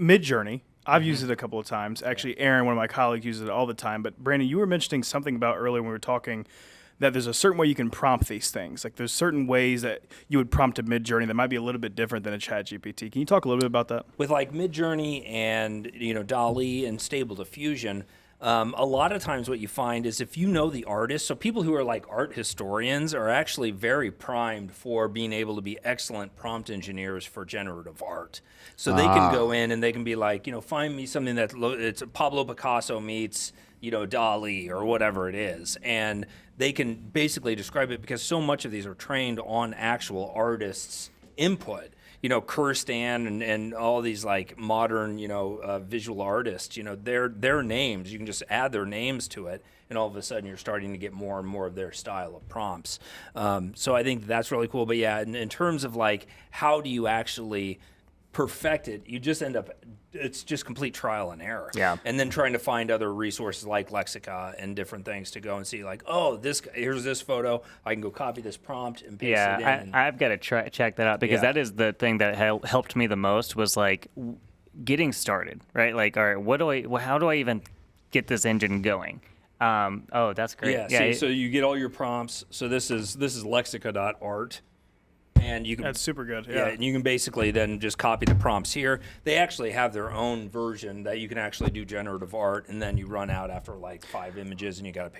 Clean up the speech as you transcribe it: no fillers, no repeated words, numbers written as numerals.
Midjourney. I've used it a couple of times. Actually, Aaron, one of my colleagues, uses it all the time. But Brandon, you were mentioning something about earlier when we were talking that there's a certain way you can prompt these things. Like there's certain ways that you would prompt a Midjourney that might be a little bit different than a ChatGPT. Can you talk a little bit about that? With like Midjourney and DALL-E and Stable Diffusion, a lot of times what you find is if you know the artist, so people who are like art historians are actually very primed for being able to be excellent prompt engineers for generative art. So they can go in and they can be like, find me something that it's Pablo Picasso meets, DALL-E or whatever it is. And they can basically describe it because so much of these are trained on actual artists' input. Kirsten and all these like modern, visual artists, their names, you can just add their names to it, and all of a sudden you're starting to get more and more of their style of prompts. So I think that's really cool. But yeah, in terms of like, how do you actually perfect it, you just end up, it's just complete trial and error. Yeah. And then trying to find other resources like Lexica and different things to go and see like, oh, here's this photo. I can go copy this prompt and paste it in. Yeah, I've got to check that out because that is the thing that helped me the most was like getting started, right? Like, all right, how do I even get this engine going? Oh, that's great. Yeah, so you get all your prompts. So this is lexica.art. And you can, that's super good. Yeah, and you can basically then just copy the prompts here. They actually have their own version that you can actually do generative art, and then you run out after like 5 images, and you got to pay